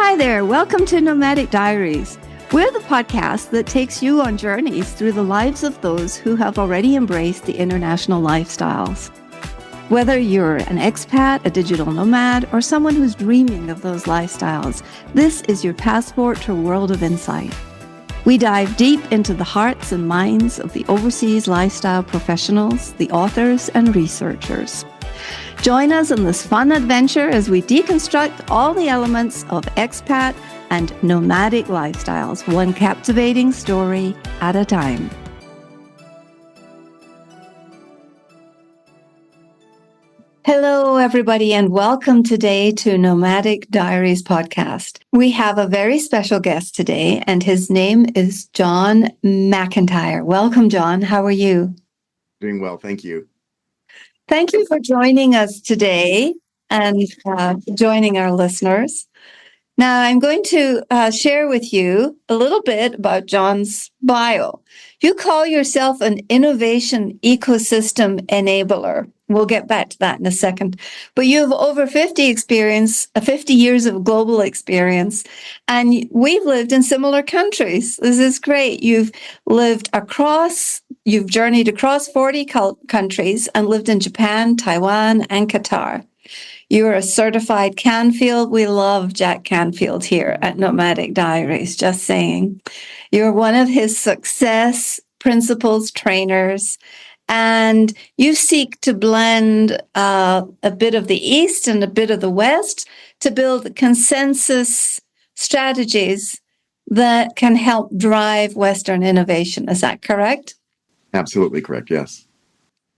Hi there. Welcome to Nomadic Diaries. We're the podcast that takes you on journeys through the lives of those who have already embraced the international lifestyles. Whether you're an expat, a digital nomad, or someone who's dreaming of those lifestyles, this is your passport to a world of insight. We dive deep into the hearts and minds of the overseas lifestyle professionals, the authors, and researchers. Join us in this fun adventure as we deconstruct all the elements of expat and nomadic lifestyles, one captivating story at a time. Hello, everybody, and welcome today to Nomadic Diaries podcast. We have a very special guest today, and his name is John McEntire. Welcome, John. How are you? Doing well, thank you. Thank you for joining us today and joining our listeners. Now, I'm going to share with you a little bit about John's bio. You call yourself an innovation ecosystem enabler. We'll get back to that in a second. But you have over 50 years of global experience, and we've lived in similar countries. This is great. You've journeyed across 40 countries and lived in Japan, Taiwan, and Qatar. You're a certified Canfield. We love Jack Canfield here at Nomadic Diaries, just saying. You're one of his success principles trainers, and you seek to blend a bit of the East and a bit of the West to build consensus strategies that can help drive Western innovation. Is that correct? Absolutely correct, yes.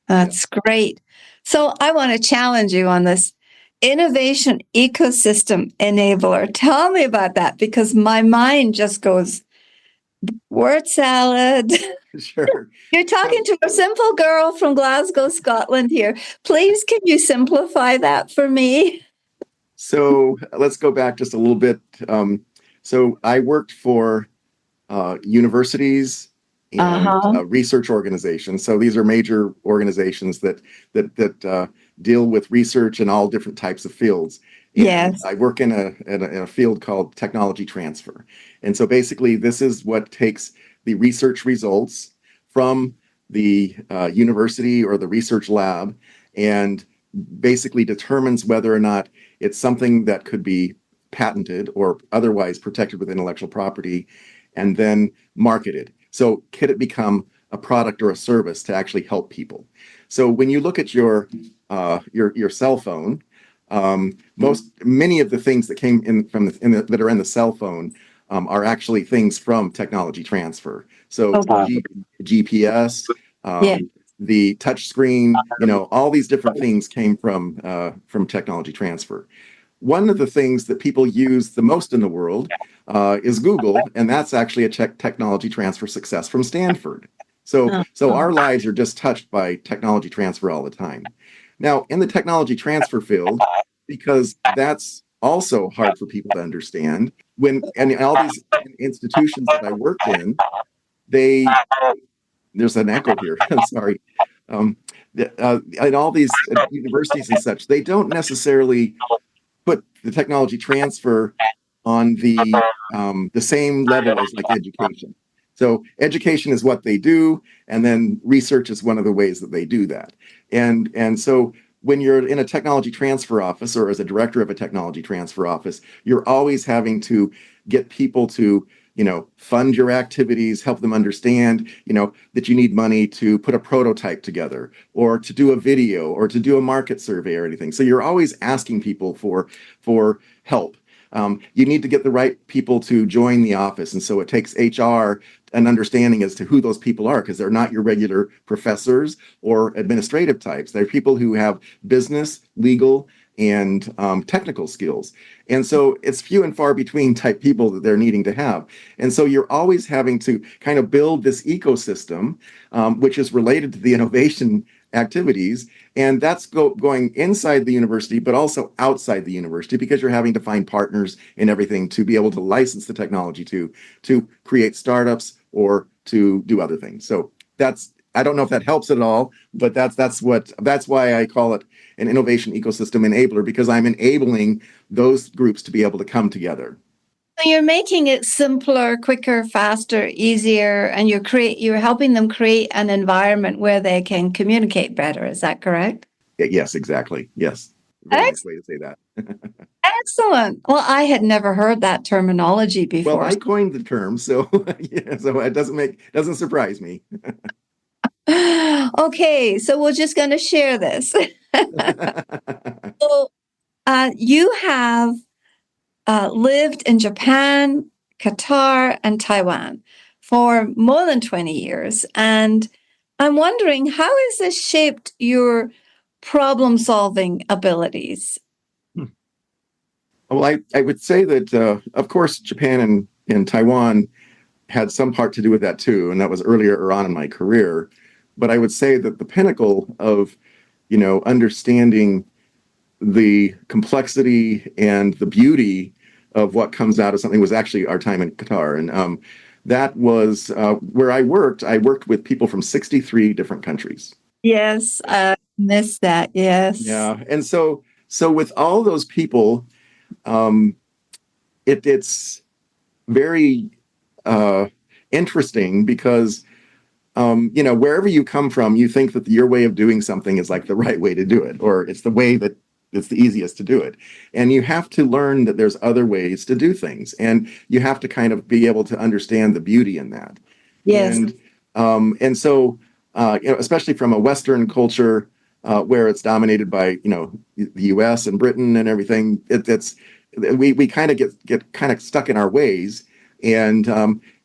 That's great. So I want to challenge you on this. Innovation ecosystem enabler. Tell me about that, because my mind just goes word salad. Sure. You're talking to a simple girl from Glasgow, Scotland here. Please, can you simplify that for me? So let's go back just a little bit. So I worked for universities and research organizations. So these are major organizations that deal with research in all different types of fields. And yes. I work in a field called technology transfer. And so basically this is what takes the research results from the university or the research lab and basically determines whether or not it's something that could be patented or otherwise protected with intellectual property, and then marketed. So can it become a product or a service to actually help people? So when you look at your cell phone, many of the things that came in from that are in the cell phone are actually things from technology transfer. So GPS, the touch screen, all these different things came from technology transfer. One of the things that people use the most in the world is Google, and that's actually a technology transfer success from Stanford. So our lives are just touched by technology transfer all the time. Now, in the technology transfer field, because that's also hard for people to understand, and all these institutions that I worked in, there's an echo here, I'm sorry. And all these universities and such, they don't necessarily put the technology transfer on the same level as like education. So education is what they do, and then research is one of the ways that they do that. And so when you're in a technology transfer office or as a director of a technology transfer office, you're always having to get people to fund your activities, help them understand, that you need money to put a prototype together or to do a video or to do a market survey or anything. So you're always asking people for help. You need to get the right people to join the office. And so it takes HR an understanding as to who those people are, because they're not your regular professors or administrative types. They're people who have business, legal, and technical skills. And so it's few and far between type people that they're needing to have. And so you're always having to kind of build this ecosystem, which is related to the innovation activities. And that's going inside the university, but also outside the university, because you're having to find partners and everything to be able to license the technology to create startups or to do other things. So I don't know if that helps at all, but that's why I call it an innovation ecosystem enabler, because I'm enabling those groups to be able to come together. So you're making it simpler, quicker, faster, easier, and you're helping them create an environment where they can communicate better. Is that correct? Yes, exactly. Yes. Very nice way to say that. Excellent. Well, I had never heard that terminology Well, before. I coined the term, so yeah, so it doesn't surprise me. Okay, so we're just going to share this. So, you have lived in Japan, Qatar, and Taiwan for more than 20 years. And I'm wondering, how has this shaped your problem solving abilities? Well, I would say that, of course, Japan and Taiwan had some part to do with that too, and that was earlier on in my career. But I would say that the pinnacle of, understanding the complexity and the beauty of what comes out of something was actually our time in Qatar. And that was where I worked. I worked with people from 63 different countries. Yes, I missed that. Yes. Yeah. And so with all those people, um, it's very interesting because wherever you come from, you think that your way of doing something is like the right way to do it, or it's the way that it's the easiest to do it. And you have to learn that there's other ways to do things, and you have to kind of be able to understand the beauty in that. Yes. And so, especially from a Western culture where it's dominated by the U.S. and Britain and everything, it's we kind of get kind of stuck in our ways, and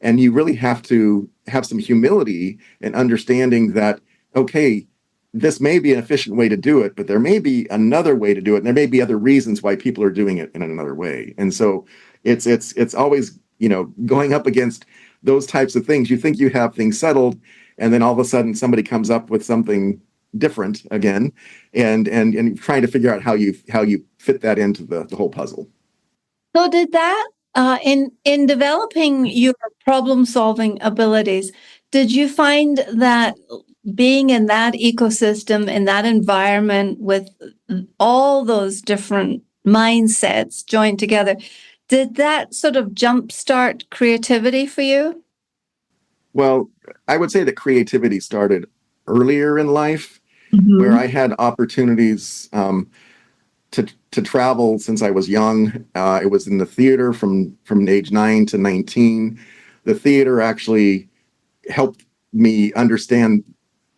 you really have to have some humility and understanding that, okay, this may be an efficient way to do it, but there may be another way to do it, and there may be other reasons why people are doing it in another way. And so it's always going up against those types of things. You think you have things settled, and then all of a sudden somebody comes up with something different again, and trying to figure out how you fit that into the whole puzzle. So did that in developing your problem solving abilities, did you find that being in that ecosystem, in that environment with all those different mindsets joined together, did that sort of jumpstart creativity for you? Well, I would say that creativity started earlier in life, where Mhm. I had opportunities to travel since I was young. It was in the theater from age 9 to 19. The theater actually helped me understand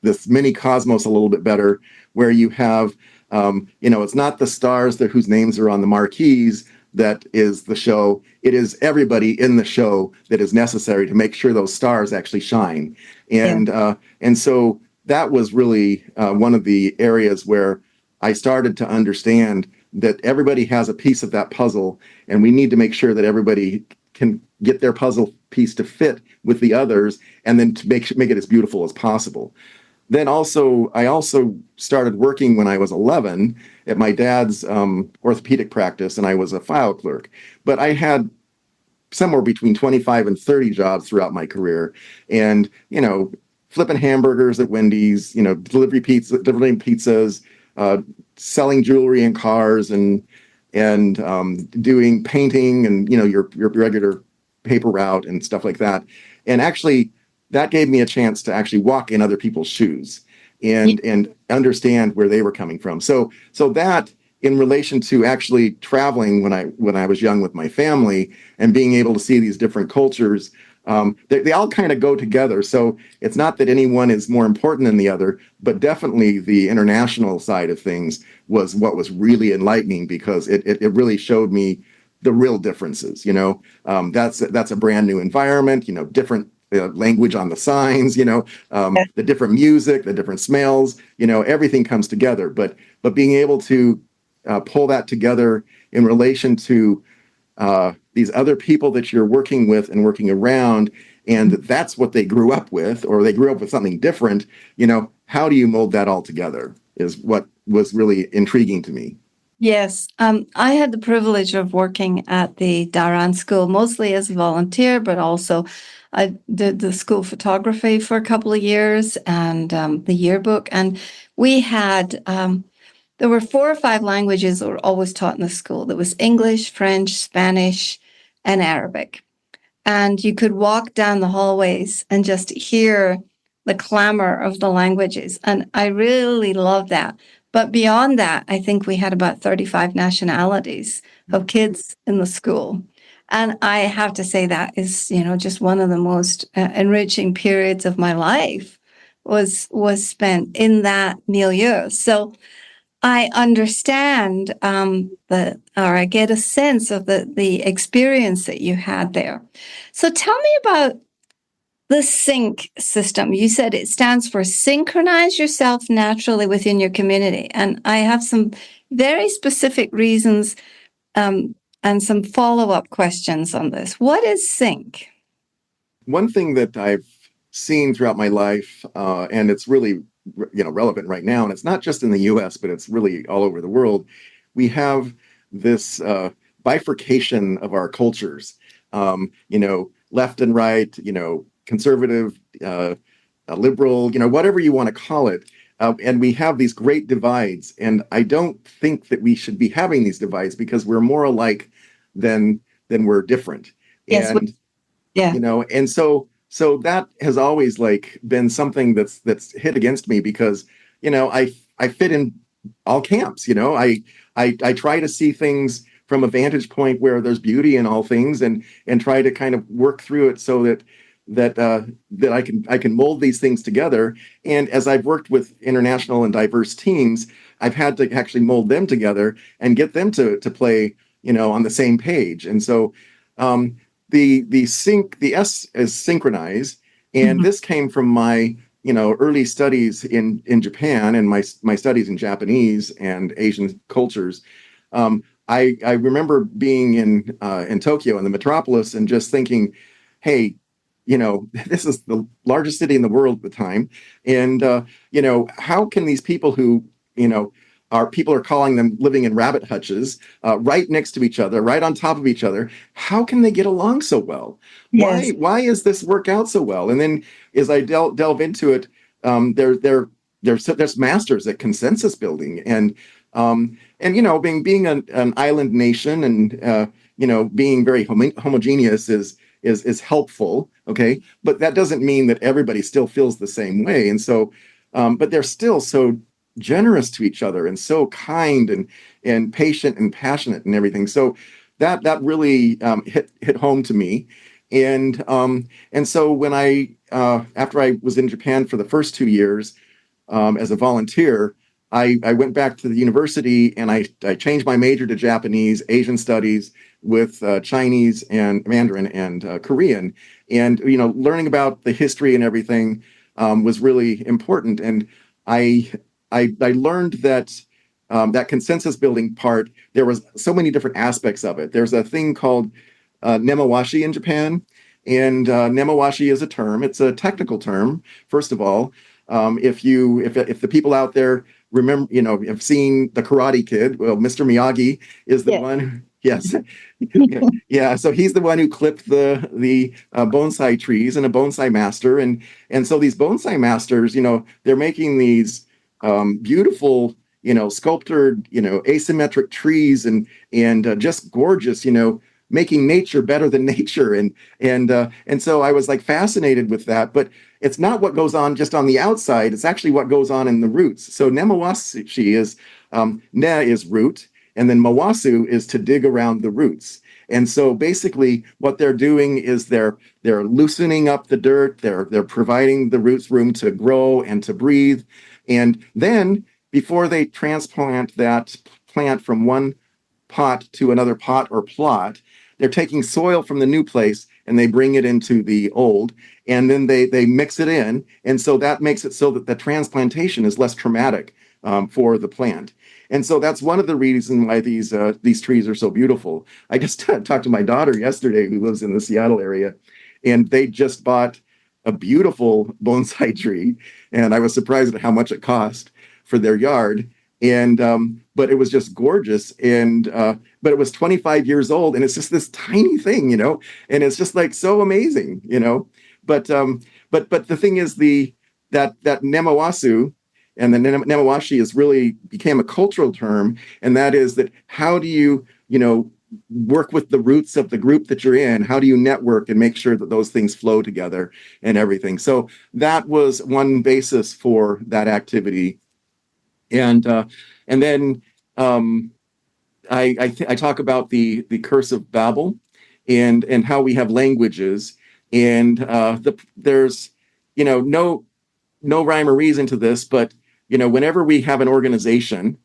this mini cosmos a little bit better, where you have, it's not the stars whose names are on the marquees that is the show. It is everybody in the show that is necessary to make sure those stars actually shine. Yeah. And so that was really one of the areas where I started to understand that everybody has a piece of that puzzle, and we need to make sure that everybody can get their puzzle piece to fit with the others, and then to make it as beautiful as possible. Then I also started working when I was 11 at my dad's orthopedic practice, and I was a file clerk. But I had somewhere between 25 and 30 jobs throughout my career, and flipping hamburgers at Wendy's, delivering pizzas, selling jewelry and cars, and doing painting, and your regular paper route and stuff like that. And actually, that gave me a chance to actually walk in other people's shoes and understand where they were coming from. So that, in relation to actually traveling when I was young with my family and being able to see these different cultures, they all kind of go together. So it's not that any one is more important than the other, but definitely the international side of things was what was really enlightening, because it really showed me the real differences. That's a brand new environment. Different language on the signs. The different music, the different smells. Everything comes together. But being able to pull that together in relation to these other people that you're working with and working around, and that's what they grew up with, or they grew up with something different. How do you mold that all together is what was really intriguing to me. Yes, I had the privilege of working at the Daran School, mostly as a volunteer, but also I did the school photography for a couple of years, and the yearbook. And we had, there were 4 or 5 languages that were always taught in the school. There was English, French, Spanish, and Arabic. And you could walk down the hallways and just hear the clamor of the languages. And I really love that. But beyond that, I think we had about 35 nationalities of kids in the school. And I have to say that is, just one of the most enriching periods of my life was spent in that milieu. So I understand or I get a sense of the experience that you had there. So tell me about the sync system. You said it stands for synchronize yourself naturally within your community. And I have some very specific reasons and some follow-up questions on this. What is sync? One thing that I've seen throughout my life, and it's really relevant right now, and it's not just in the U.S., but it's really all over the world. We have this bifurcation of our cultures, left and right, conservative, liberal, whatever you want to call it. And we have these great divides. And I don't think that we should be having these divides because we're more alike than we're different. Yes. And yeah. And so that has always been something that's hit against me because, I fit in all camps. I try to see things from a vantage point where there's beauty in all things and try to kind of work through it so that I can mold these things together. And as I've worked with international and diverse teams, I've had to actually mold them together and get them to play, on the same page. And so the S is synchronize, and this came from my early studies in Japan and my studies in Japanese and Asian cultures. I remember being in Tokyo, in the metropolis, and just thinking, hey, this is the largest city in the world at the time. And, how can these people who, people are calling them living in rabbit hutches, right next to each other, right on top of each other, how can they get along so well? Yes. Why is this work out so well? And then as I delve into it, there's masters at consensus building and being an island nation and, being very homogeneous is helpful. Okay. But that doesn't mean that everybody still feels the same way. And so, but they're still so generous to each other and so kind and patient and passionate and everything. So that really hit home to me. And so when after I was in Japan for the first 2 years as a volunteer, I went back to the university and I changed my major to Japanese, Asian studies with Chinese and Mandarin and Korean. And, learning about the history and everything was really important. And I learned that that consensus building part, there was so many different aspects of it. There's a thing called nemawashi in Japan. And nemawashi is a term. It's a technical term, first of all. If the people out there remember, have seen the Karate Kid, well, Mr. Miyagi is the one. Yes. Yeah. So he's the one who clipped the bonsai trees and a bonsai master. And so these bonsai masters, they're making these beautiful, sculptured, asymmetric trees and just gorgeous, making nature better than nature. And so I was fascinated with that, but it's not what goes on just on the outside. It's actually what goes on in the roots. So nemawashi is, ne is root, and then mawasu is to dig around the roots. And so basically what they're doing is they're loosening up the dirt. They're providing the roots room to grow and to breathe. And then before they transplant that plant from one pot to another pot or plot, they're taking soil from the new place and they bring it into the old, and then they mix it in. And so that makes it so that the transplantation is less traumatic for the plant. And so that's one of the reasons why these trees are so beautiful. I just talked to my daughter yesterday, who lives in the Seattle area, and they just bought a beautiful bonsai tree. And I was surprised at how much it cost for their yard. And but it was just gorgeous. And but it was 25 years old, and it's just this tiny thing, and it's just so amazing, But the thing is that nemawasu and the nemawashi is really became a cultural term, and that is that how do you work with the roots of the group that you're in? How do you network and make sure that those things flow together and everything? So that was one basis for that activity. And then I talk about the curse of Babel, and how we have languages, and there's no rhyme or reason to this, but whenever we have an organization,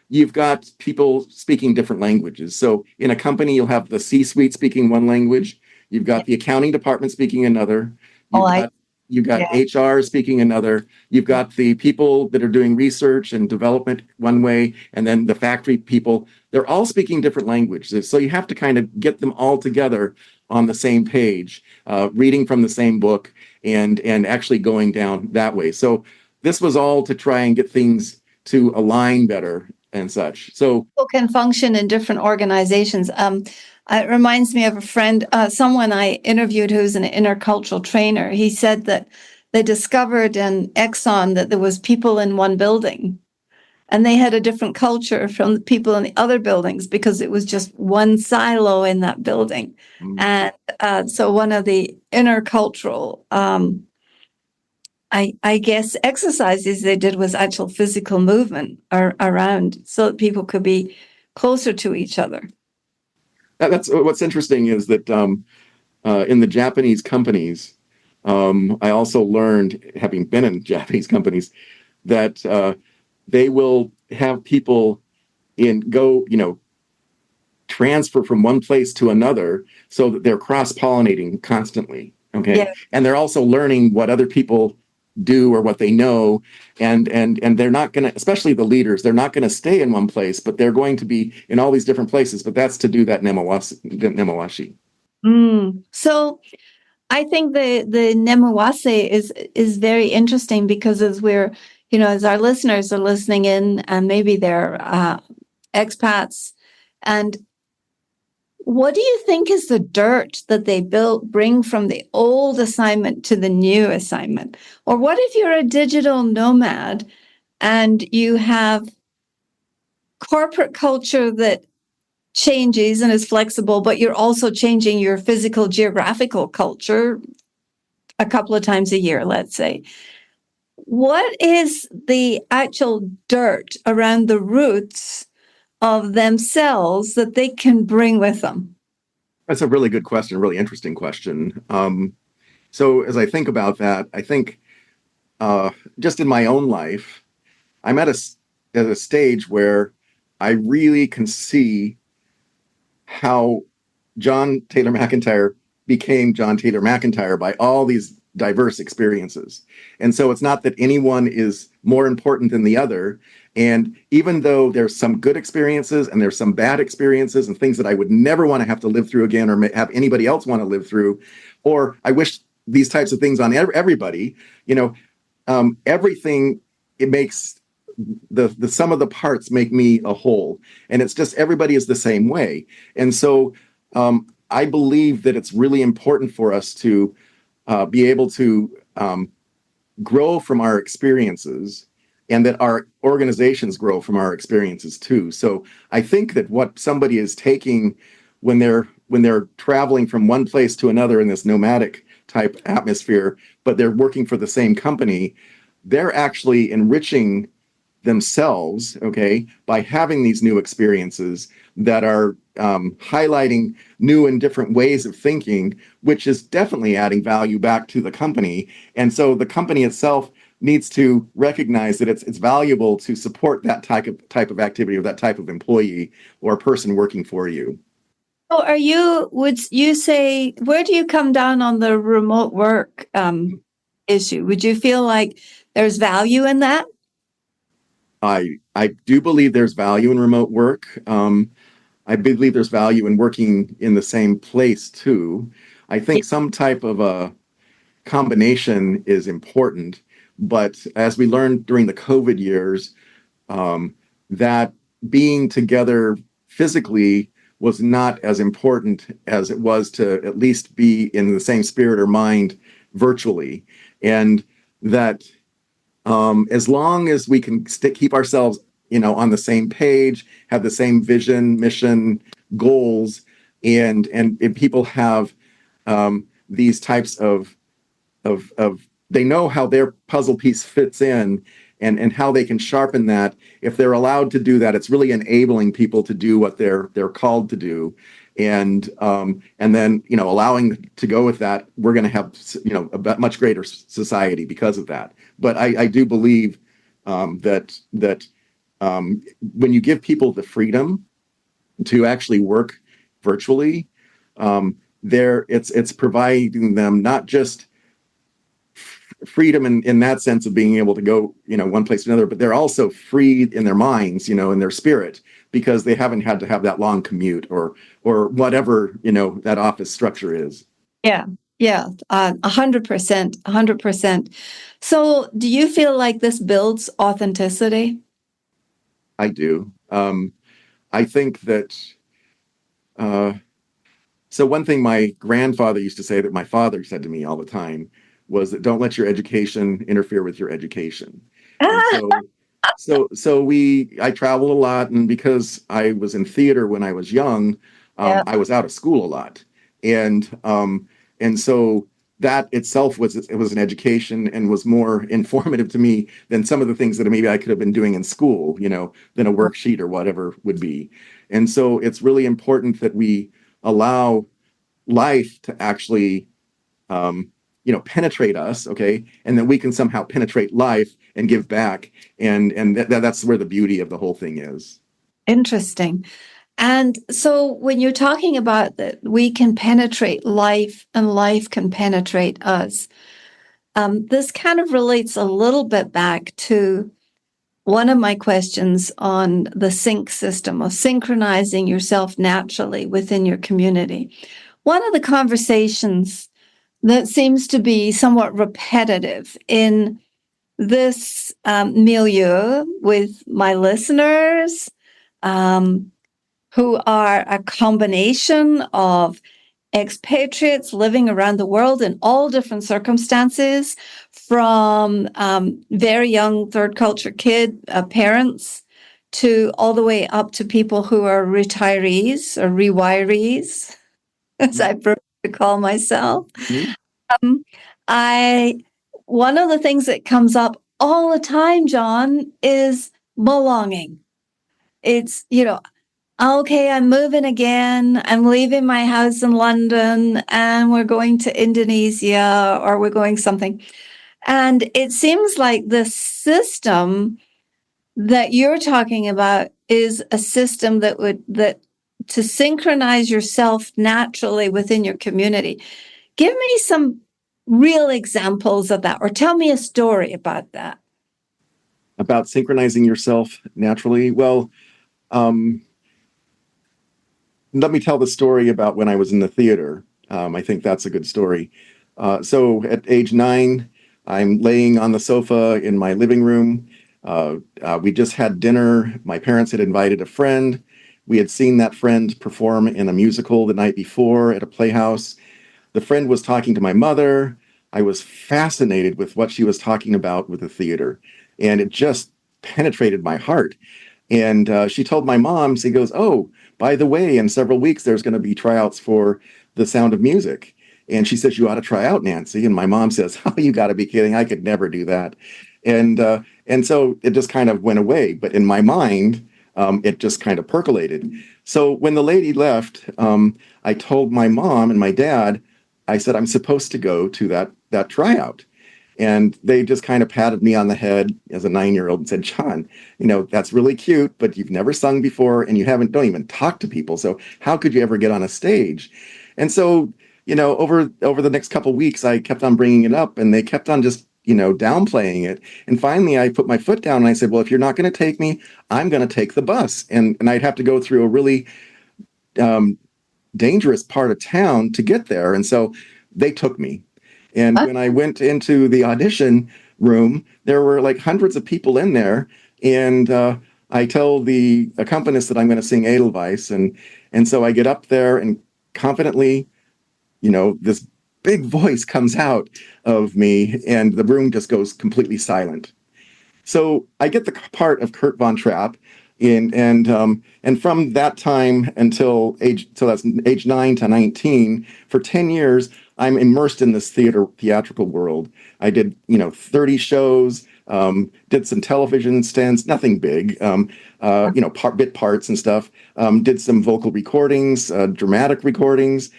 you've got people speaking different languages. So in a company, you'll have the C-suite speaking one language, you've got the accounting department speaking another, Oh, you've got yeah. HR speaking another, you've got the people that are doing research and development one way, and then the factory people. They're all speaking different languages. So you have to kind of get them all together on the same page, reading from the same book, and actually going down that way. So this was all to try and get things to align better and such. So People can function in different organizations. It reminds me of a friend, someone I interviewed who's an intercultural trainer. He said that they discovered in Exxon that there was people in one building, and they had a different culture from the people in the other buildings because it was just one silo in that building. And so one of the intercultural, I guess, exercises they did was actual physical movement around so that people could be closer to each other. that's what's interesting is that in the Japanese companies, I also learned, having been in Japanese companies, that they will have people transfer from one place to another so that they're cross-pollinating constantly. Okay. Yeah. And they're also learning what other people do or what they know. And they're not going to, especially the leaders, they're not going to stay in one place, but they're going to be in all these different places. But that's to do that nemawashi. So I think the Nemuwase is very interesting because as our listeners are listening in, and maybe they're expats, and what do you think is the dirt that they bring from the old assignment to the new assignment? Or what if you're a digital nomad and you have corporate culture that changes and is flexible, but you're also changing your physical geographical culture a couple of times a year, let's say. What is the actual dirt around the roots of themselves that they can bring with them? That's a really good question, a really interesting question. So as I think about that, I think just in my own life, I'm at a stage where I really can see how John Taylor McEntire became John Taylor McEntire by all these diverse experiences. And so it's not that anyone is more important than the other. And even though there's some good experiences and there's some bad experiences and things that I would never want to have to live through again or have anybody else want to live through, or I wish these types of things on everybody, everything, it makes the sum of the parts make me a whole. And it's just everybody is the same way. And so I believe that it's really important for us to be able to grow from our experiences, and that our organizations grow from our experiences too. So I think that what somebody is taking when they're traveling from one place to another in this nomadic type atmosphere, but they're working for the same company, they're actually enriching themselves, okay, by having these new experiences that are highlighting new and different ways of thinking, which is definitely adding value back to the company. And so the company itself needs to recognize that it's valuable to support that type of activity or that type of employee or person working for you. So would you say, where do you come down on the remote work issue? Would you feel like there's value in that? I do believe there's value in remote work. I believe there's value in working in the same place too. I think some type of a combination is important, but as we learned during the COVID years, that being together physically was not as important as it was to at least be in the same spirit or mind virtually. And that as long as we can keep ourselves, on the same page, have the same vision, mission, goals, and people have these types of they know how their puzzle piece fits in, and how they can sharpen that. If they're allowed to do that, it's really enabling people to do what they're called to do. And then, allowing to go with that, we're going to have, a much greater society because of that. But I do believe that when you give people the freedom to actually work virtually, it's providing them not just freedom in that sense of being able to go, one place to another, but they're also free in their minds, in their spirit, because they haven't had to have that long commute or whatever, that office structure is. Yeah. Yeah. 100%. 100%. So do you feel like this builds authenticity? I do. I think that, so one thing my grandfather used to say that my father said to me all the time was that don't let your education interfere with your education. And I traveled a lot, and because I was in theater when I was young, Yeah. I was out of school a lot, and so that itself was an education and was more informative to me than some of the things that maybe I could have been doing in school, than a worksheet or whatever would be. And so it's really important that we allow life to actually penetrate us, okay, and then we can somehow penetrate life and give back, and that's where the beauty of the whole thing is. Interesting. And so when you're talking about that we can penetrate life and life can penetrate us, this kind of relates a little bit back to one of my questions on the sync system of synchronizing yourself naturally within your community. One of the conversations that seems to be somewhat repetitive in this milieu with my listeners, who are a combination of expatriates living around the world in all different circumstances, from very young third culture parents to all the way up to people who are retirees or rewirees, as I prefer to call myself. Mm-hmm. One of the things that comes up all the time, John, is belonging. It's, okay, I'm moving again. I'm leaving my house in London and we're going to Indonesia or we're going something. And it seems like the system that you're talking about is a system that to synchronize yourself naturally within your community. Give me some real examples of that, or tell me a story about that. About synchronizing yourself naturally. Well, let me tell the story about when I was in the theater. I think that's a good story. So at age 9, I'm laying on the sofa in my living room. We just had dinner. My parents had invited a friend. We had seen that friend perform in a musical the night before at a playhouse. The friend was talking to my mother. I was fascinated with what she was talking about with the theater, and it just penetrated my heart. And she told my mom, she goes, "Oh, by the way, in several weeks, there's going to be tryouts for The Sound of Music." And she says, "You ought to try out, Nancy." And my mom says, "Oh, you got to be kidding. I could never do that." And so it just kind of went away. But in my mind, it just kind of percolated. So when the lady left, I told my mom and my dad, I said, "I'm supposed to go to that tryout." And they just kind of patted me on the head as a 9-year-old and said, "John, that's really cute, but you've never sung before and you don't even talk to people. So how could you ever get on a stage?" And so, over the next couple of weeks, I kept on bringing it up and they kept on just, downplaying it. And finally, I put my foot down and I said, "Well, if you're not going to take me, I'm going to take the bus." And I'd have to go through a really dangerous part of town to get there. And so they took me. And when I went into the audition room, there were like hundreds of people in there. And I tell the accompanist that I'm going to sing Edelweiss. And so I get up there and confidently, this big voice comes out of me and the room just goes completely silent. So I get the part of Kurt Von Trapp. And from that time until that's age 9 to 19, for 10 years, I'm immersed in this theatrical world. I did 30 shows, did some television stints, nothing big, bit parts and stuff. Did some vocal recordings, dramatic recordings,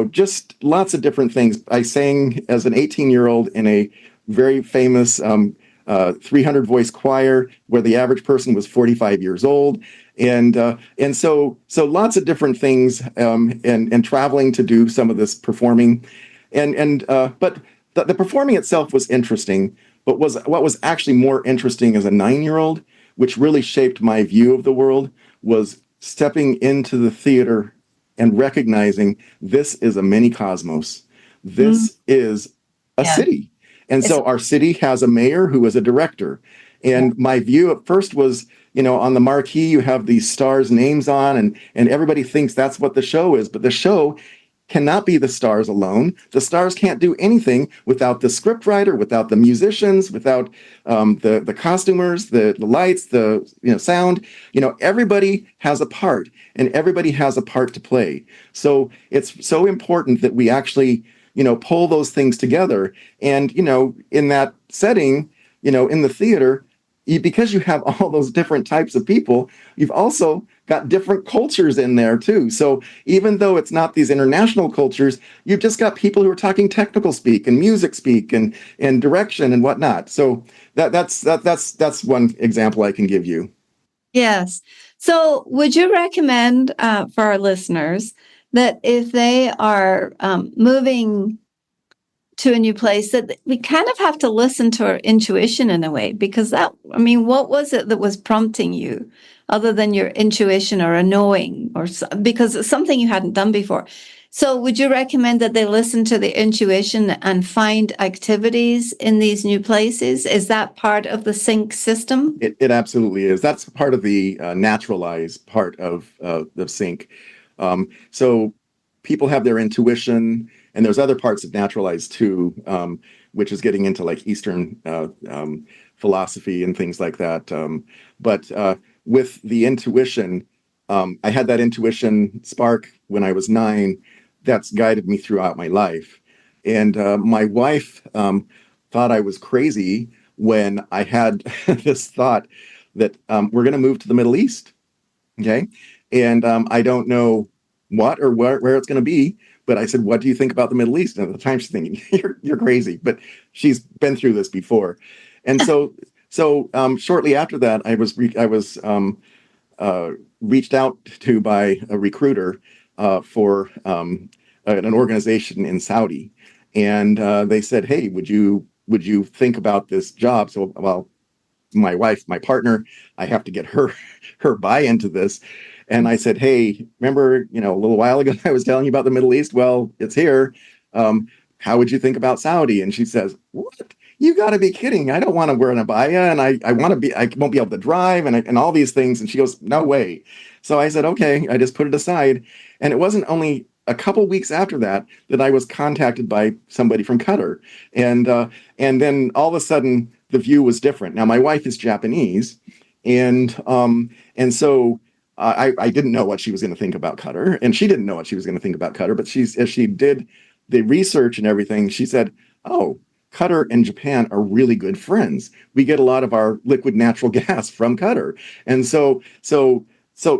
just lots of different things. I sang as an 18-year-old in a very famous 300 voice choir where the average person was 45 years old. And so lots of different things, and traveling to do some of this performing. But the performing itself was interesting. But what was actually more interesting as a 9-year-old, which really shaped my view of the world, was stepping into the theater and recognizing this is a mini cosmos. This is a city. And so our city has a mayor who is a director. And my view at first was, on the marquee, you have these stars' names on, and everybody thinks that's what the show is. But the show cannot be the stars alone. The stars can't do anything without the scriptwriter, without the musicians, without the costumers, the lights, the sound. Everybody has a part, and everybody has a part to play. So it's so important that we actually pull those things together. And in that setting, in the theater, because you have all those different types of people, you've also got different cultures in there too. So even though it's not these international cultures, you've just got people who are talking technical speak and music speak and direction and whatnot. So that's one example I can give you. Yes. So would you recommend for our listeners that if they are moving to a new place, that we kind of have to listen to our intuition in a way? Because what was it that was prompting you other than your intuition or a knowing, because it's something you hadn't done before? So would you recommend that they listen to the intuition and find activities in these new places? Is that part of the sync system? It absolutely is. That's part of the naturalized part of the sync. So people have their intuition, and there's other parts of naturalized too, which is getting into like Eastern philosophy and things like that. But with the intuition, I had that intuition spark when I was 9. That's guided me throughout my life. And my wife thought I was crazy when I had this thought that we're going to move to the Middle East. Okay. And I don't know what or where it's going to be. But I said, what do you think about the Middle East? And at the time she's thinking, you're crazy. But she's been through this before. And so shortly after that, I was reached out to by a recruiter for an organization in Saudi. And they said, hey, would you think about this job? So, well, my wife, my partner, I have to get her buy into this. And I said, hey, remember, a little while ago, I was telling you about the Middle East. Well, it's here. How would you think about Saudi? And she says, what? You got to be kidding. I don't want to wear an abaya, and I won't be able to drive and all these things. And she goes, no way. So I said, okay. I just put it aside. And it wasn't only a couple weeks after that I was contacted by somebody from Qatar. And then all of a sudden the view was different. Now, my wife is Japanese. And so I didn't know what she was going to think about Qatar, and she didn't know what she was going to think about Qatar. But as she did the research and everything, she said, "Oh, Qatar and Japan are really good friends. We get a lot of our liquid natural gas from Qatar." And so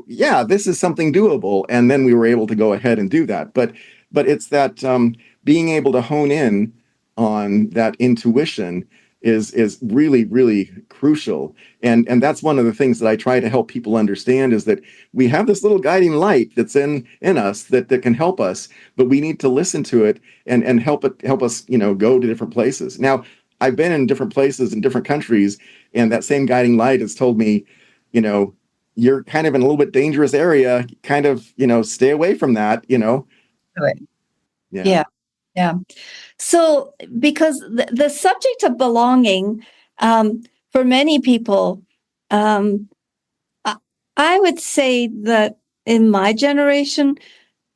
yeah, this is something doable. And then we were able to go ahead and do that. But it's that being able to hone in on that intuition is really, really crucial. And that's one of the things that I try to help people understand, is that we have this little guiding light that's in us that can help us, but we need to listen to it and help us, go to different places. Now, I've been in different places in different countries, and that same guiding light has told me, you're kind of in a little bit dangerous area, kind of, stay away from that, Right. Yeah. Yeah. So, because the subject of belonging, for many people, I would say that in my generation,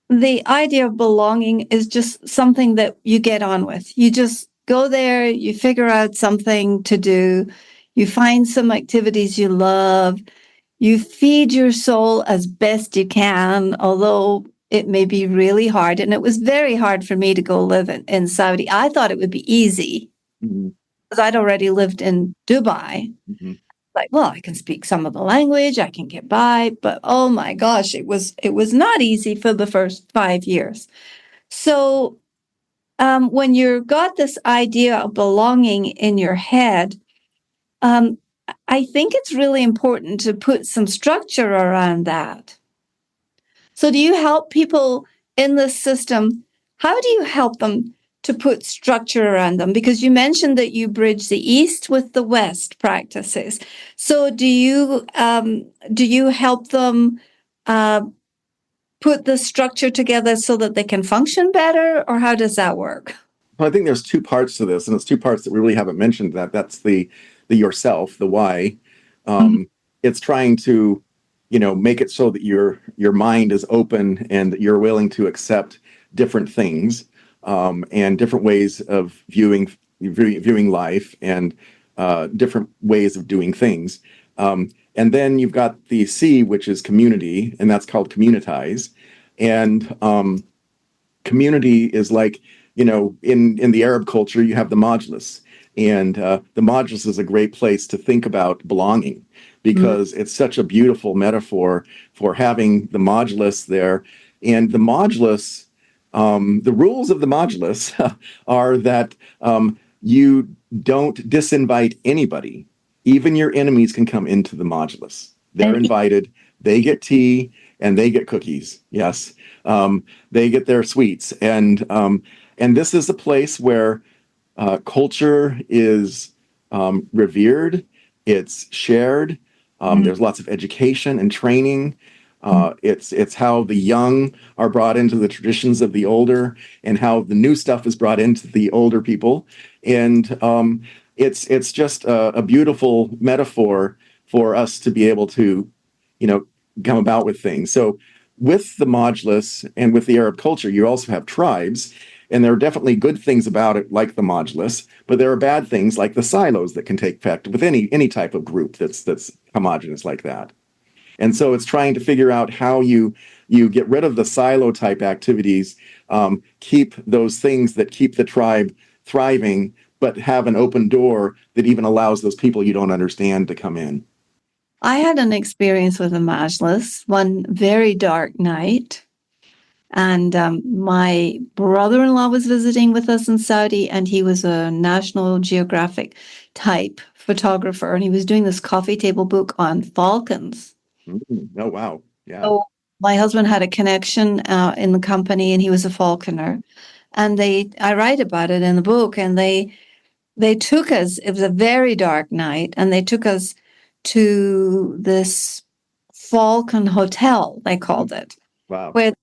the idea of belonging is just something that you get on with. You just go there, you figure out something to do, you find some activities you love, You feed your soul as best you can, although it may be really hard. And it was very hard for me to go live in Saudi. I thought it would be easy Mm-hmm. because I'd already lived in Dubai. Mm-hmm. Like, well, I can speak some of the language, I can get by, but oh my gosh, it was not easy for the first 5 years. So when you've got this idea of belonging in your head, um, I think it's really important to put some structure around that. So do you help people in this system? How do you help them to put structure around them? Because you mentioned that you bridge the East with the West practices. So do you help them put the structure together so that they can function better, or how does that work? Well, I think there's two parts to this, and it's two parts that we really haven't mentioned. That's the yourself, the why. Mhm. It's trying to, make it so that your mind is open and that you're willing to accept different things, and different ways of viewing life, and different ways of doing things. And then you've got the C, which is community, and that's called communitize. And community is like, in the Arab culture, you have the majlis. And the majlis is a great place to think about belonging, because it's such a beautiful metaphor for having the majlis there. And the majlis, the rules of the majlis are that you don't disinvite anybody. Even your enemies can come into the majlis. They're And invited. They get tea and they get cookies. Yes, they get their sweets, and this is a place where culture is revered. It's shared. There's lots of education and training. It's how the young are brought into the traditions of the older, and how the new stuff is brought into the older people. And it's just a beautiful metaphor for us to be able to, you know, come about with things. So with the Majlis and with the Arab culture, you also have tribes, and there are definitely good things about it, like the Majlis, but there are bad things like the silos that can take effect with any type of group that's homogenous like that. And so it's trying to figure out how you get rid of the silo type activities, keep those things that keep the tribe thriving, but have an open door that even allows those people you don't understand to come in. I had an experience with a majlis one very dark night. And my brother-in-law was visiting with us in Saudi, and he was a National Geographic type photographer, and he was doing this coffee table book on falcons. Oh, wow. Yeah. So my husband had a connection in the company, and he was a falconer. And I write about it in the book, and they took us. It was a very dark night, and they took us to this Falcon Hotel, they called it, Wow. where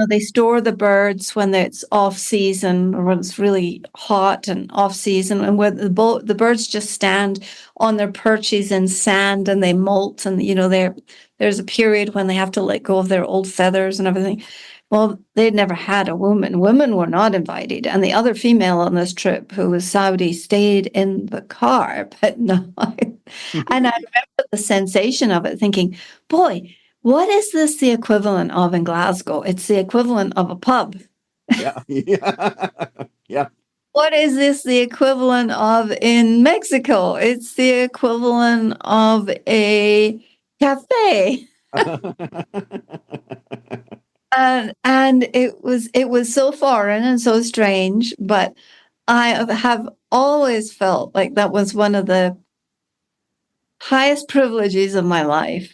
they store the birds when it's off season or when it's really hot and off season, and where the birds just stand on their perches in sand and they molt, and there's a period when they have to let go of their old feathers and everything. Well, they'd never had a woman. Women were not invited. And the other female on this trip, who was Saudi, stayed in the car. But no. And I remember the sensation of it, thinking, boy, what is this the equivalent of in Glasgow? It's the equivalent of a pub. Yeah. Yeah. Yeah. What is this the equivalent of in Mexico? It's the equivalent of a cafe. And it was so foreign and so strange, but I have always felt like that was one of the highest privileges of my life.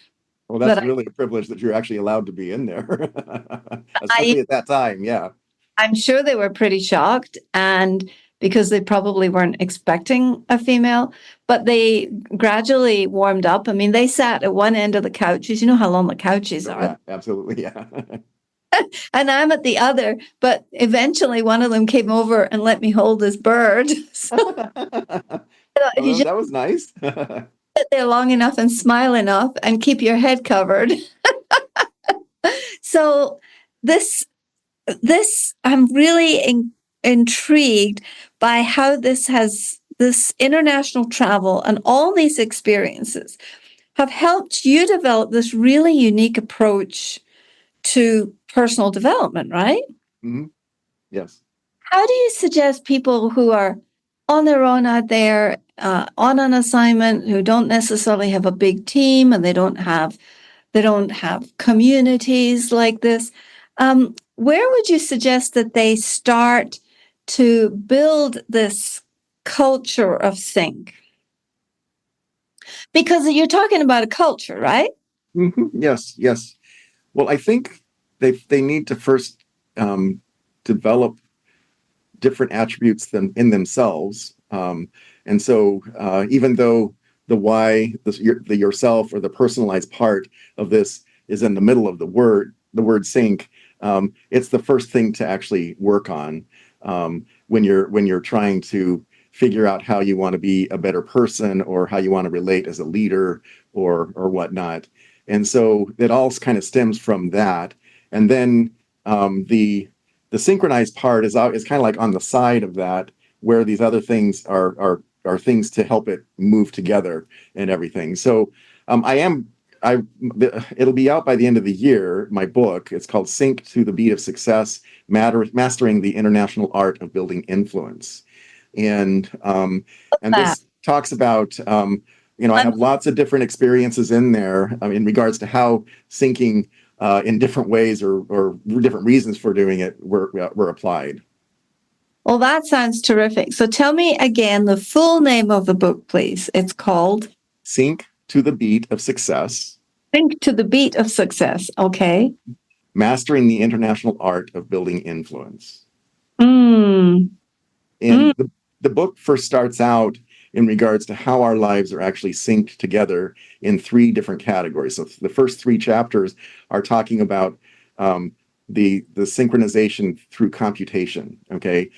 Well, That that's really a privilege that you're actually allowed to be in there, I especially at that time. Yeah. I'm sure they were pretty shocked, and because they probably weren't expecting a female, but they gradually warmed up. I mean, they sat at one end of the couches. You know how long the couches Oh, are. yeah. Absolutely. Yeah. And I'm at the other, but eventually one of them came over and let me hold this bird. So if you Oh, just that was nice. sit there long enough and smile enough and keep your head covered. So this I'm really intrigued by how this international travel and all these experiences have helped you develop this really unique approach to personal development, right? Hmm. Yes. How do you suggest people who are on their own out there, on an assignment, who don't necessarily have a big team and they don't have communities like this, where would you suggest that they start to build this culture of sync? Because you're talking about a culture, right? Yes, yes. Well, I think they need to first develop different attributes in themselves. And so, even though the why, the yourself or the personalized part of this is in the middle of the word sync, it's the first thing to actually work on when you're trying to figure out how you want to be a better person or how you want to relate as a leader or whatnot. And so it all kind of stems from that. And then the synchronized part is kind of like on the side of that, where these other things are things to help it move together and everything. So I am I it'll be out by the end of the year. My book, it's called Sync to the Beat of Success: Mastering the International Art of Building Influence. And and That. this talks about I have lots of different experiences in there in regards to how syncing in different ways or different reasons for doing it were applied. Well, that sounds terrific. So tell me again the full name of the book, please. It's called Sync to the Beat of Success: Think to the Beat of Success. Okay. Mastering the International Art of Building Influence. Mm. And the book first starts out in regards to how our lives are actually synced together in three different categories. So the first three chapters are talking about the synchronization through computation. Okay,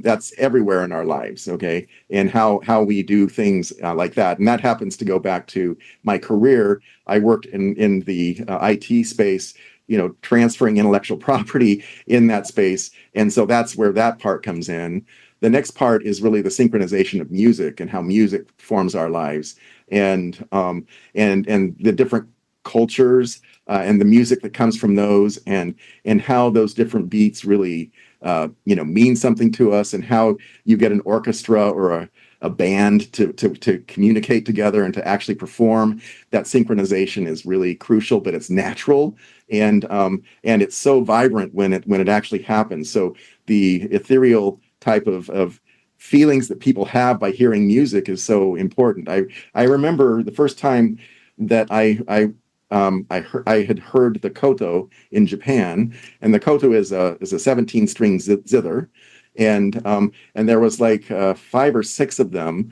that's everywhere in our lives. Okay, and how we do things like that, and that happens to go back to my career. I worked in the IT space, transferring intellectual property in that space, and so that's where that part comes in. The next part is really the synchronization of music and how music forms our lives, and the different cultures and the music that comes from those, and how those different beats really mean something to us, and how you get an orchestra or a band to communicate together and to actually perform. That synchronization is really crucial, but it's natural, and it's so vibrant when it actually happens. So the ethereal type of feelings that people have by hearing music is so important. I remember the first time that I had heard the koto in Japan, and the koto is a 17-string zither, and there was like 5 or 6 of them,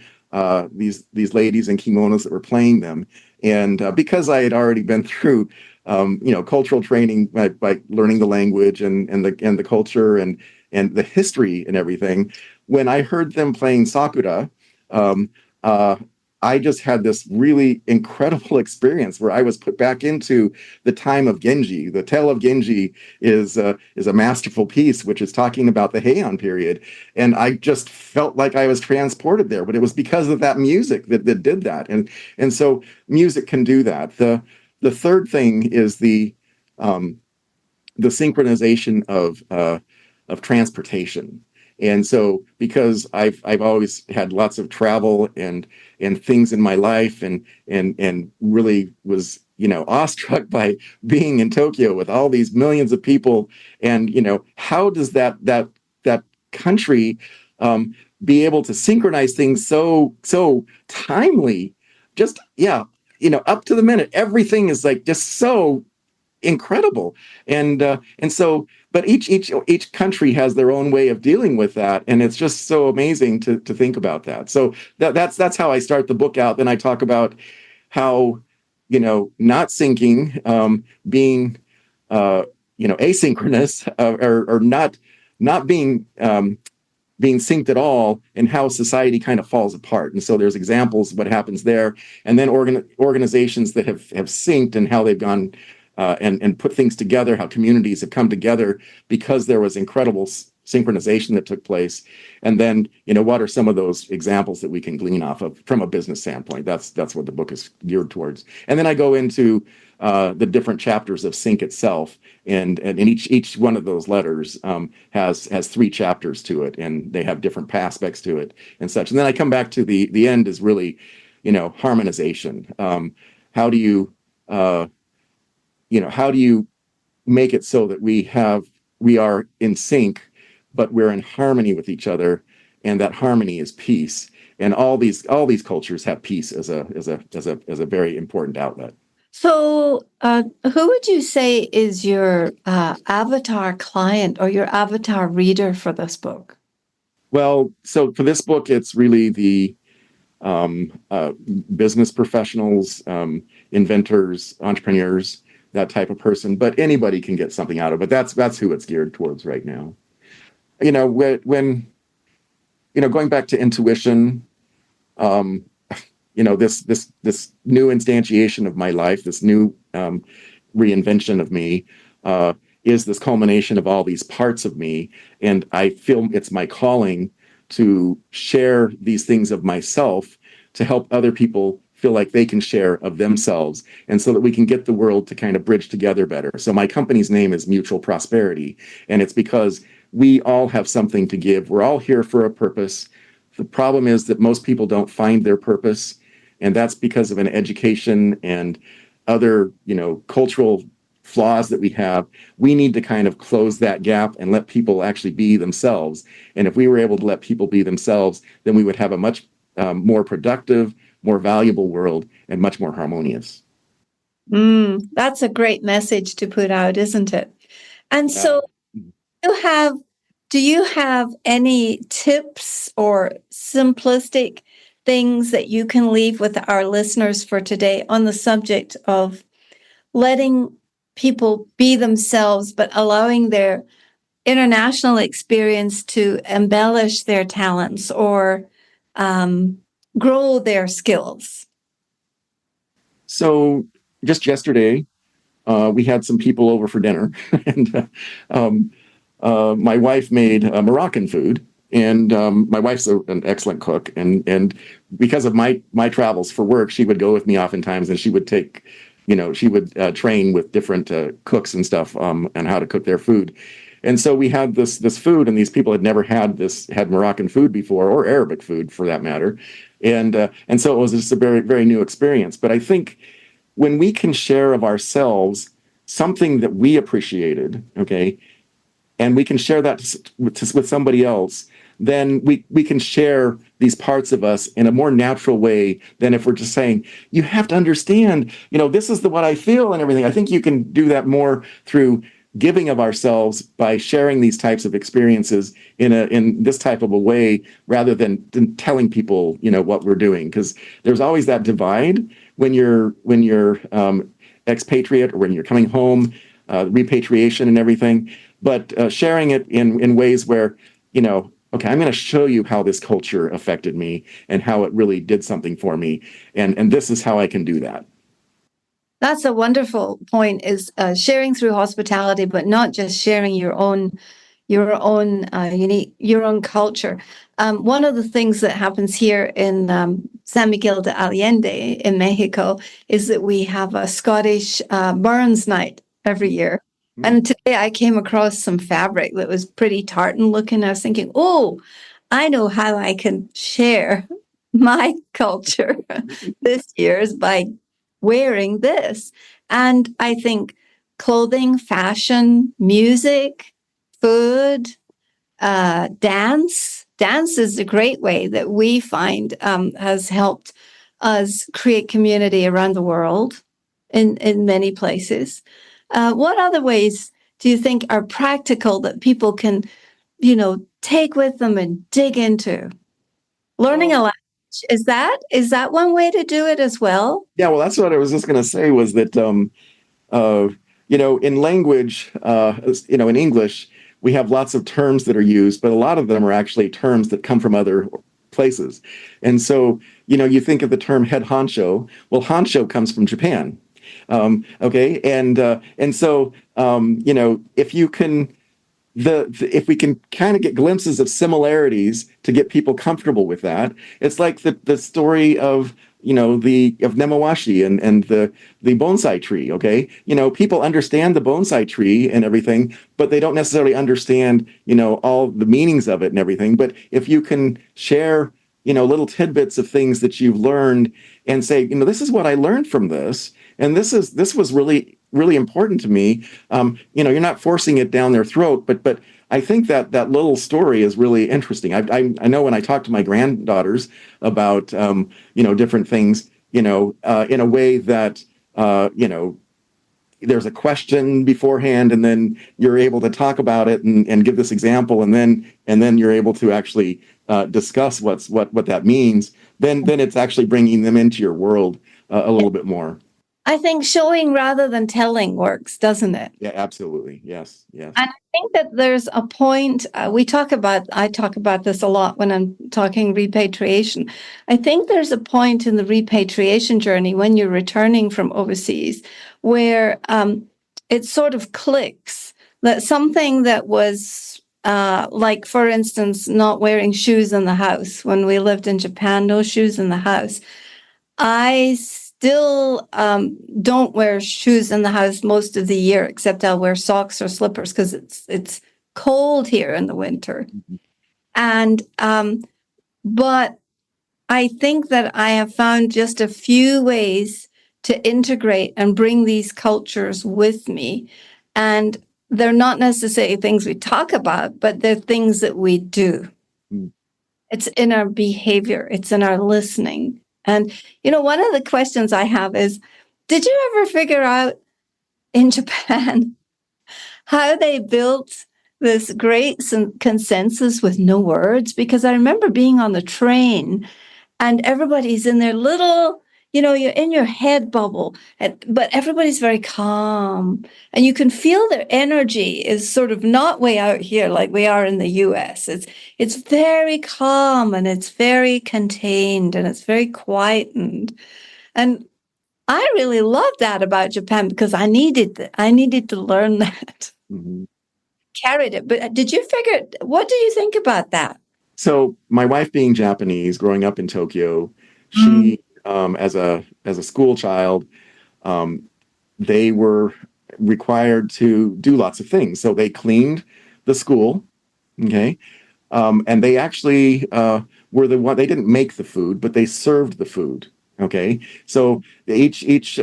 these ladies in kimonos that were playing them, and because I had already been through cultural training by learning the language and the culture and the history and everything. When I heard them playing Sakura, um, uh, I just had this really incredible experience where I was put back into the time of Genji. The Tale of Genji is a masterful piece, which is talking about the Heian period, and I just felt like I was transported there. But it was because of that music that did that, and so music can do that. The third thing is the synchronization of transportation. And so, because I've always had lots of travel and things in my life, and really was awestruck by being in Tokyo with all these millions of people, and how does that country be able to synchronize things so timely, just up to the minute. Everything is like just so incredible, and so, but each country has their own way of dealing with that, and it's just so amazing to think about that. So that's how I start the book out. Then I talk about how not syncing, being asynchronous, or not being synced at all, and how society kind of falls apart. And so there's examples of what happens there, and then organizations that have synced and how they've gone and put things together, how communities have come together because there was incredible synchronization that took place, and then what are some of those examples that we can glean off of from a business standpoint. That's what the book is geared towards. And then I go into the different chapters of Sync itself, and each one of those letters has 3 chapters to it, and they have different aspects to it and such. And then I come back to the end is really harmonization. How do you how do you make it so that we are in sync, but we're in harmony with each other, and that harmony is peace. And all these cultures have peace as a very important outlet. So, who would you say is your avatar client or your avatar reader for this book? Well, so for this book, it's really the business professionals, inventors, entrepreneurs, that type of person. But anybody can get something out of it. That's who it's geared towards right now. When going back to intuition, this new instantiation of my life, this new reinvention of me, is this culmination of all these parts of me. And I feel it's my calling to share these things of myself to help other people feel like they can share of themselves, and so that we can get the world to kind of bridge together better. So my company's name is Mutual Prosperity, and it's because we all have something to give. We're all here for a purpose. The problem is that most people don't find their purpose, and that's because of an education and other, cultural flaws that we have. We need to kind of close that gap and let people actually be themselves. And if we were able to let people be themselves, then we would have a much more productive, more valuable world, and much more harmonious. That's a great message to put out, isn't it? And so do you have any tips or simplistic things that you can leave with our listeners for today on the subject of letting people be themselves, but allowing their international experience to embellish their talents or grow their skills? So just yesterday, we had some people over for dinner, and my wife made Moroccan food, and my wife's an excellent cook, and because of my travels for work, she would go with me oftentimes, and she would take, she would train with different cooks and stuff on how to cook their food. And so we had this food, and these people had never had Moroccan food before, or Arabic food for that matter, and so it was just a very, very new experience. But I think when we can share of ourselves something that we appreciated, okay, and we can share that with somebody else, then we can share these parts of us in a more natural way than if we're just saying, you have to understand, this is what I feel and everything. I think you can do that more through giving of ourselves by sharing these types of experiences in this type of a way, rather than telling people, what we're doing. Because there's always that divide when you're expatriate, or when you're coming home, repatriation and everything. But sharing it in ways where, okay, I'm going to show you how this culture affected me and how it really did something for me. And this is how I can do that. That's a wonderful point, is sharing through hospitality, but not just sharing your own culture. One of the things that happens here in San Miguel de Allende in Mexico is that we have a Scottish Burns night every year. And today I came across some fabric that was pretty tartan looking. I was thinking, oh, I know how I can share my culture this year is by wearing this. And I think clothing, fashion, music, food, dance is a great way that we find has helped us create community around the world in many places. What other ways do you think are practical that people can, take with them and dig into? Learning a language, is that one way to do it as well? Yeah, well, that's what I was just going to say, was that, in language, in English, we have lots of terms that are used, but a lot of them are actually terms that come from other places. And so, you think of the term head honcho. Well, honcho comes from Japan. Okay. And so, if you can, if we can kind of get glimpses of similarities to get people comfortable with that, it's like the story of of Nemawashi and the bonsai tree. Okay, people understand the bonsai tree and everything, but they don't necessarily understand all the meanings of it and everything. But if you can share little tidbits of things that you've learned and say, this is what I learned from this, and this was really important to me. You're not forcing it down their throat, but I think that little story is really interesting. I know when I talk to my granddaughters about different things, in a way that there's a question beforehand, and then you're able to talk about it and give this example, and then you're able to actually discuss what that means. Then it's actually bringing them into your world a little bit more. I think showing rather than telling works, doesn't it? Yeah, absolutely. Yes. And I think that there's a point, I talk about this a lot when I'm talking repatriation. I think there's a point in the repatriation journey when you're returning from overseas where it sort of clicks that something that was like, for instance, not wearing shoes in the house. When we lived in Japan, no shoes in the house. I still don't wear shoes in the house most of the year, except I'll wear socks or slippers because it's cold here in the winter. And but I think that I have found just a few ways to integrate and bring these cultures with me. And they're not necessarily things we talk about, but they're things that we do. It's in our behavior. It's in our listening. And, one of the questions I have is, did you ever figure out in Japan how they built this great consensus with no words? Because I remember being on the train and everybody's in their little, you're in your head bubble, but everybody's very calm. And you can feel their energy is sort of not way out here like we are in the US. It's very calm and it's very contained and it's very quietened. And I really love that about Japan because I needed to learn that. Mm-hmm. Carried it. But what do you think about that? So my wife being Japanese, growing up in Tokyo, she, as a school child, they were required to do lots of things. So they cleaned the school, okay, and they actually were the one. They didn't make the food, but they served the food. Okay, so each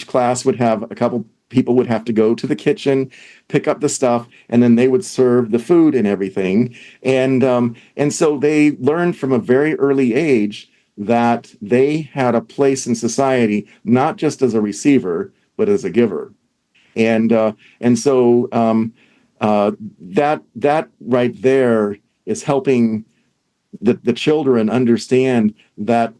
class would have a couple people would have to go to the kitchen, pick up the stuff, and then they would serve the food and everything. And so they learned from a very early age that they had a place in society, not just as a receiver, but as a giver. And so that right there is helping the children understand that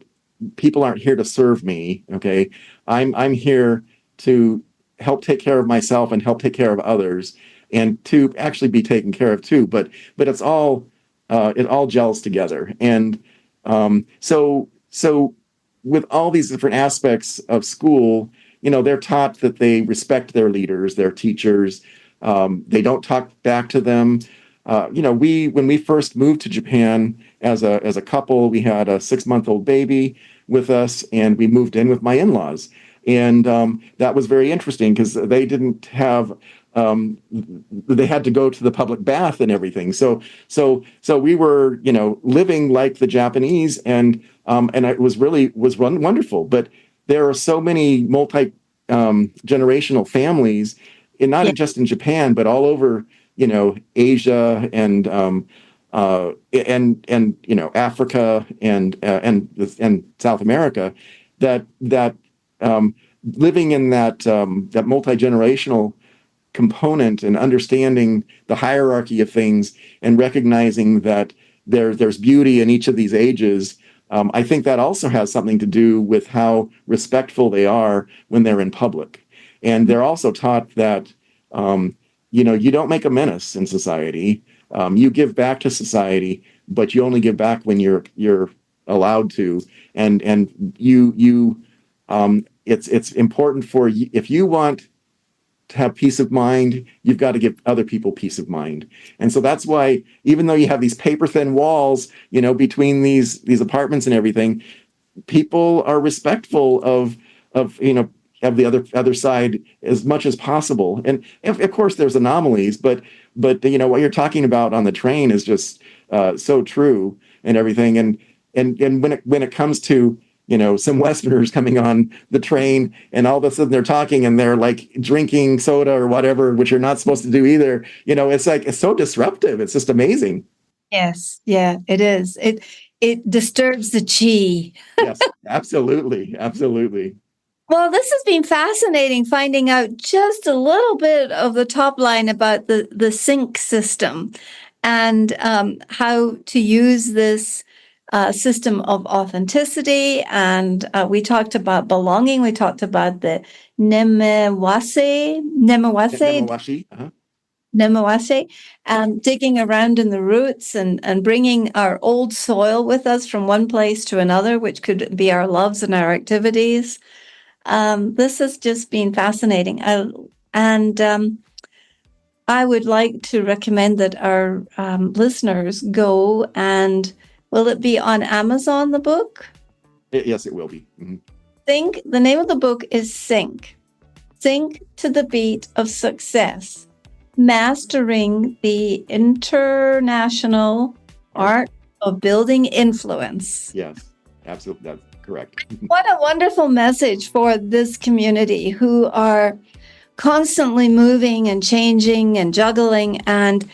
people aren't here to serve me. Okay, I'm here to help take care of myself and help take care of others, and to actually be taken care of too. But it's all it all gels together. And so with all these different aspects of school, they're taught that they respect their leaders, their teachers. They don't talk back to them. When we first moved to Japan as a couple, we had a 6-month-old baby with us, and we moved in with my in-laws. And that was very interesting because they didn't have, they had to go to the public bath and everything. So we were, living like the Japanese, and it was wonderful. But there are so many generational families, and not just in Japan, but all over, Asia and Africa and South America, that living in that multi-generational component and understanding the hierarchy of things and recognizing that there's beauty in each of these ages. I think that also has something to do with how respectful they are when they're in public. And they're also taught that, you don't make a menace in society. You give back to society, but you only give back when you're allowed to. And it's important for you, if you want to have peace of mind, you've got to give other people peace of mind. And so that's why, even though you have these paper thin walls, between these apartments and everything, people are respectful of the other side as much as possible. And of course there's anomalies, but what you're talking about on the train is just so true and everything. And when it comes to some Westerners coming on the train and all of a sudden they're talking and they're like drinking soda or whatever, which you're not supposed to do either. It's so disruptive. It's just amazing. Yes. Yeah, it is. It disturbs the chi. Yes, absolutely. Absolutely. Well, this has been fascinating, finding out just a little bit of the top line about the sync system and how to use this system of authenticity. And we talked about belonging. We talked about the Nemawase, digging around in the roots and bringing our old soil with us from one place to another, which could be our loves and our activities. This has just been fascinating. I would like to recommend that our listeners go and, will it be on Amazon, the book? Yes, it will be. Mm-hmm. The name of the book is Sync to the Beat of Success, Mastering the International Art of Building Influence. Yes, absolutely. That's correct. What a wonderful message for this community who are constantly moving and changing and juggling and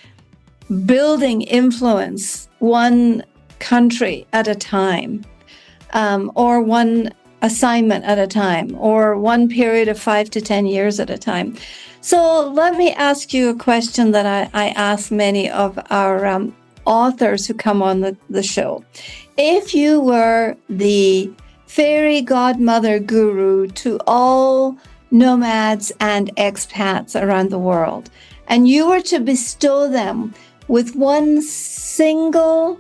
building influence one country at a time, or one assignment at a time, or one period of 5 to 10 years at a time. So let me ask you a question that I ask many of our authors who come on the show. If you were the fairy godmother guru to all nomads and expats around the world, and you were to bestow them with one single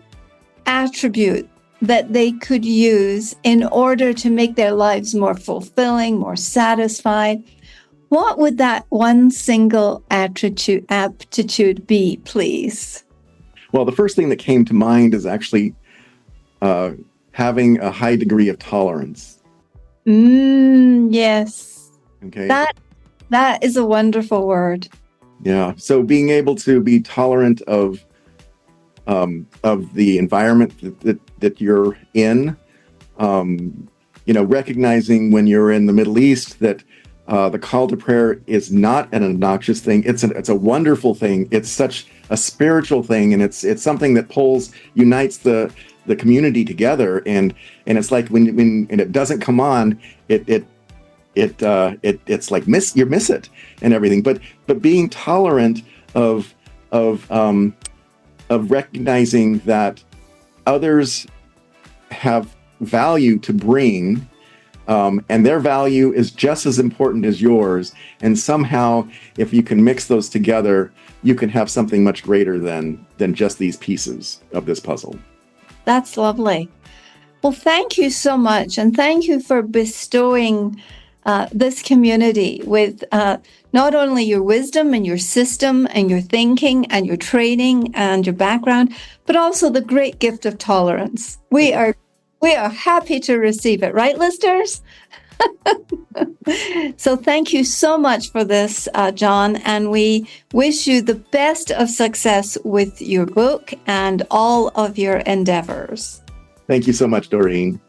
attribute that they could use in order to make their lives more fulfilling, more satisfied, what would that one single aptitude be, please? Well, the first thing that came to mind is actually having a high degree of tolerance. Yes. Okay. That is a wonderful word. Yeah. So being able to be tolerant of the environment that you're in, recognizing when you're in the Middle East that the call to prayer is not an obnoxious thing. It's a wonderful thing. It's such a spiritual thing, and it's something that unites the community together. And it's like when it doesn't come on, it's like you miss it and everything. But being tolerant of recognizing that others have value to bring. And their value is just as important as yours. And somehow, if you can mix those together, you can have something much greater than just these pieces of this puzzle. That's lovely. Well, thank you so much. And thank you for bestowing this community with not only your wisdom and your system and your thinking and your training and your background, but also the great gift of tolerance. We are happy to receive it, right, listeners? So thank you so much for this, John, and we wish you the best of success with your book and all of your endeavors. Thank you so much, Doreen.